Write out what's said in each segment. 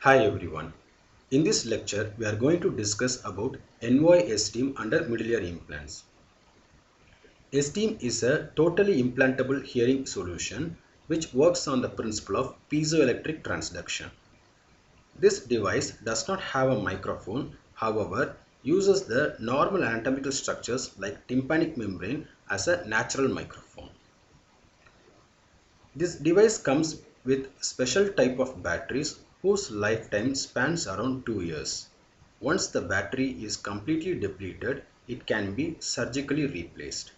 Hi everyone. In this lecture, we are going to discuss about Envoy STEAM under middle ear implants. STEAM is a totally implantable hearing solution which works on the principle of piezoelectric transduction. This device does not have a microphone, however, uses the normal anatomical structures like tympanic membrane as a natural microphone. This device comes with special type of batteries whose lifetime spans around 2 years. Once the battery is completely depleted, it can be surgically replaced.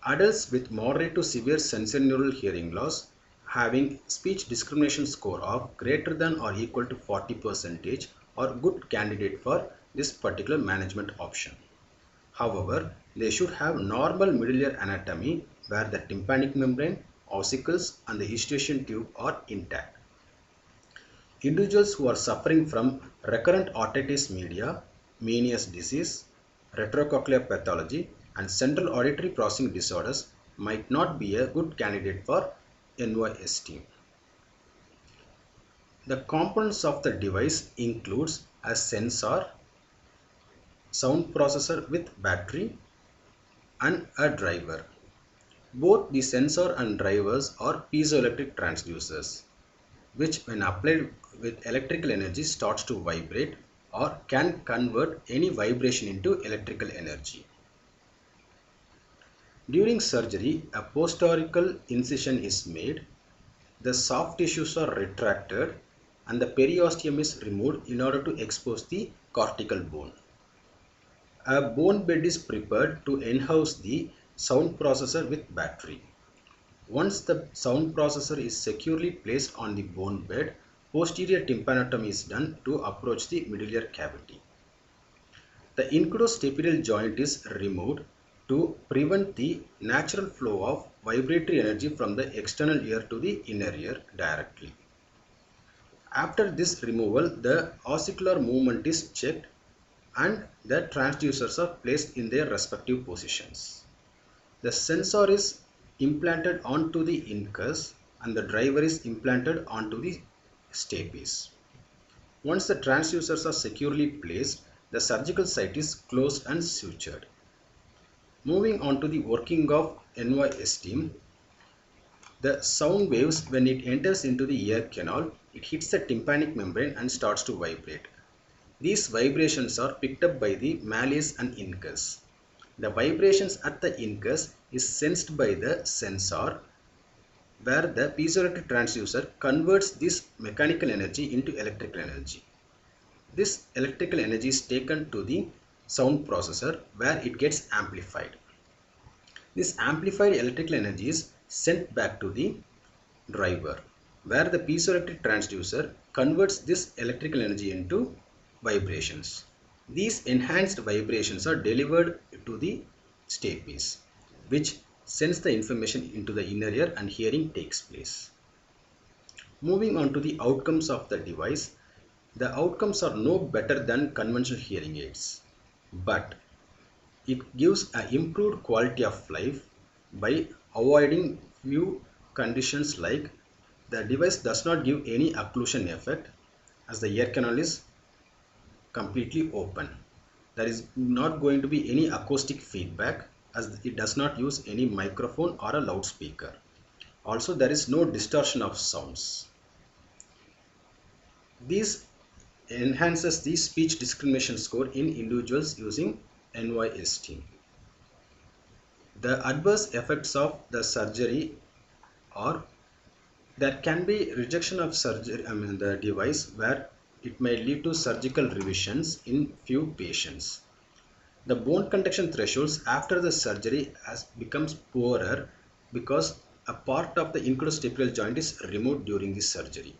Adults with moderate to severe sensorineural hearing loss having speech discrimination score of greater than or equal to 40% are good candidate for this particular management option. However, they should have normal middle ear anatomy where the tympanic membrane, ossicles and the eustachian tube are intact. Individuals who are suffering from recurrent otitis media, Meniere's disease, retrocochlear pathology and central auditory processing disorders might not be a good candidate for NYST. The components of the device includes a sensor, sound processor with battery and a driver. Both the sensor and drivers are piezoelectric transducers, which when applied with electrical energy starts to vibrate or can convert any vibration into electrical energy. During surgery, a postorical incision is made, the soft tissues are retracted and the periosteum is removed in order to expose the cortical bone. A bone bed is prepared to enhouse the sound processor with battery. Once the sound processor is securely placed on the bone bed, posterior tympanotomy is done to approach the middle ear cavity. The incudostapedial joint is removed to prevent the natural flow of vibratory energy from the external ear to the inner ear directly. After this removal, the ossicular movement is checked and the transducers are placed in their respective positions. The sensor is implanted onto the incus and the driver is implanted onto the stapes. Once the transducers are securely placed, the surgical site is closed and sutured. Moving on to the working of NY-STEAM, the sound waves when it enters into the ear canal, it hits the tympanic membrane and starts to vibrate. These vibrations are picked up by the malleus and incus. The vibrations at the incus is sensed by the sensor where the piezoelectric transducer converts this mechanical energy into electrical energy. This electrical energy is taken to the sound processor where it gets amplified. This amplified electrical energy is sent back to the driver where the piezoelectric transducer converts this electrical energy into vibrations. These enhanced vibrations are delivered to the stapes, which sends the information into the inner ear and hearing takes place. Moving on to the outcomes of the device, the outcomes are no better than conventional hearing aids, but it gives an improved quality of life by avoiding few conditions like the device does not give any occlusion effect as the ear canal is completely open. There is not going to be any acoustic feedback as it does not use any microphone or a loudspeaker. Also, there is no distortion of sounds. This enhances the speech discrimination score in individuals using NYST. The adverse effects of the surgery are there can be rejection of surgery, the device where it may lead to surgical revisions in few patients. The bone conduction thresholds after the surgery becomes poorer because a part of the incudostapedial joint is removed during the surgery.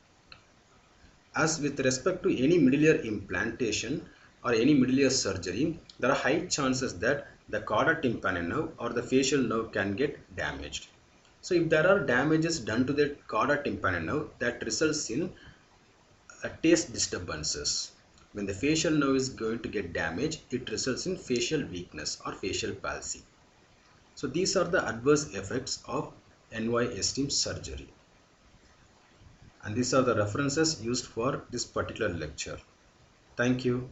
As with respect to any middle ear implantation or any middle ear surgery, there are high chances that the chorda tympani nerve or the facial nerve can get damaged. So if there are damages done to the chorda tympani nerve, that results in taste disturbances. When the facial nerve is going to get damaged, it results in facial weakness or facial palsy. So these are the adverse effects of NY-STEAM surgery. And these are the references used for this particular lecture. Thank you.